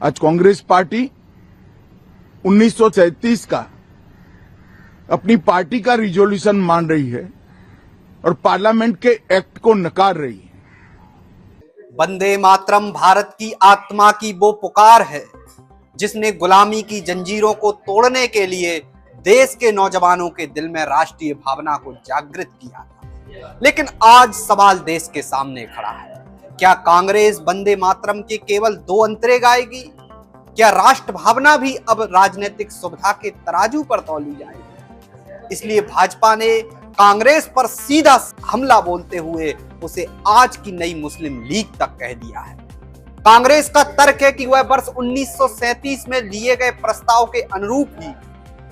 आज कांग्रेस पार्टी 1937 का अपनी पार्टी का रिजोल्यूशन मान रही है और पार्लियामेंट के एक्ट को नकार रही है। वंदे मातरम भारत की आत्मा की वो पुकार है जिसने गुलामी की जंजीरों को तोड़ने के लिए देश के नौजवानों के दिल में राष्ट्रीय भावना को जागृत किया था। लेकिन आज सवाल देश के सामने खड़ा है, क्या कांग्रेस वंदे मातरम के केवल 2 अंतरे गाएगी? क्या राष्ट्र भावना भी अब राजनीतिक सुविधा के तराजू पर तौली जाएगी? इसलिए भाजपा ने कांग्रेस पर सीधा हमला बोलते हुए उसे आज की नई मुस्लिम लीग तक कह दिया है। कांग्रेस का तर्क है कि वह वर्ष 1937 में लिए गए प्रस्ताव के अनुरूप ही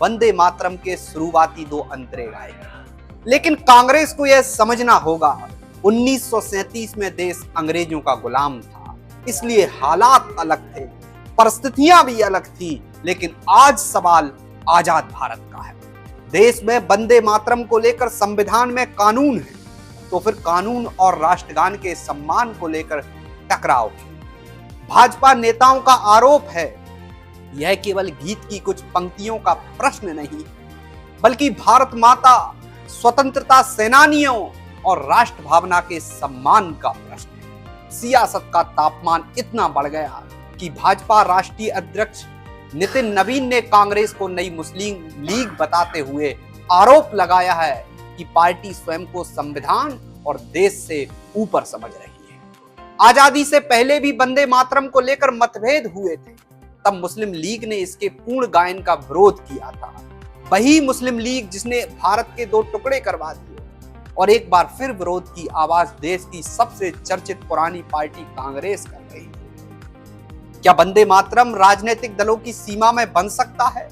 वंदे मातरम के शुरुआती 2 अंतरे गाएगी। लेकिन कांग्रेस को यह समझना होगा, 1937 में देश अंग्रेजों का गुलाम था, इसलिए हालात अलग थे, परिस्थितियां भी अलग थी। लेकिन आज सवाल आजाद भारत का है। देश में वंदे मातरम को लेकर संविधान में कानून है, तो फिर कानून और राष्ट्रगान के सम्मान को लेकर टकराव है। भाजपा नेताओं का आरोप है, यह केवल गीत की कुछ पंक्तियों का प्रश्न नहीं, बल्कि भारत माता, स्वतंत्रता सेनानियों और राष्ट्र भावना के सम्मान का प्रश्न है। सियासत का तापमान इतना बढ़ गया कि भाजपा राष्ट्रीय अध्यक्ष नितिन नवीन ने कांग्रेस को नई मुस्लिम लीग बताते हुए आरोप लगाया है कि पार्टी स्वयं को संविधान और देश से ऊपर समझ रही है। आजादी से पहले भी वंदे मातरम को लेकर मतभेद हुए थे, तब मुस्लिम लीग ने इसके पूर्ण गायन का विरोध किया था। वही मुस्लिम लीग जिसने भारत के 2 टुकड़े करवा दिए और एक बार फिर विरोध की आवाज देश की सबसे चर्चित पुरानी पार्टी कांग्रेस कर रही है। क्या वंदे मातरम राजनीतिक दलों की सीमा में बन सकता है?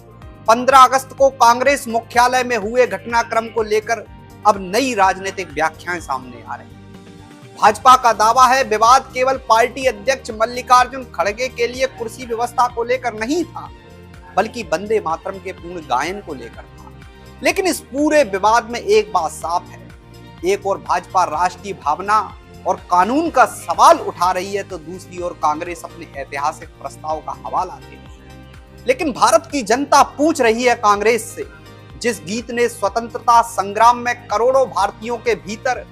15 अगस्त को कांग्रेस मुख्यालय में हुए घटनाक्रम को लेकर अब नई राजनीतिक व्याख्याएं सामने आ रही हैं। भाजपा का दावा है, विवाद केवल पार्टी अध्यक्ष मल्लिकार्जुन खड़गे के लिए कुर्सी व्यवस्था को लेकर नहीं था, बल्कि वंदे मातरम के पूर्ण गायन को लेकर था। लेकिन इस पूरे विवाद में एक बात साफ है, एक और भाजपा राष्ट्रीय भावना और कानून का सवाल उठा रही है, तो दूसरी ओर कांग्रेस अपने ऐतिहासिक प्रस्ताव का हवाला दे रही है। लेकिन भारत की जनता पूछ रही है कांग्रेस से, जिस गीत ने स्वतंत्रता संग्राम में करोड़ों भारतीयों के भीतर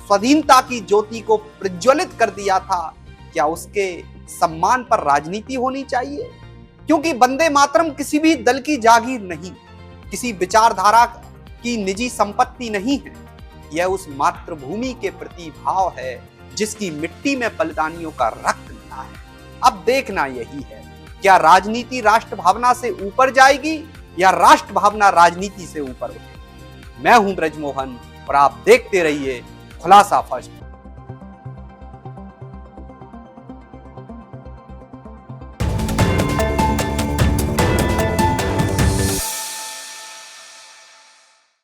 स्वाधीनता की ज्योति को प्रज्वलित कर दिया था, क्या उसके सम्मान पर राजनीति होनी चाहिए? क्योंकि वंदे मातरम किसी भी दल की जागीर नहीं, किसी विचारधारा की निजी संपत्ति नहीं है। यह उस मातृभूमि के प्रति भाव है जिसकी मिट्टी में बलिदानियों का रक्त मिला है। अब देखना यही है, क्या राजनीति राष्ट्र भावना से ऊपर जाएगी या राष्ट्र भावना राजनीति से ऊपर उठेगी। मैं हूं ब्रजमोहन और आप देखते रहिए खुलासा फर्स्ट।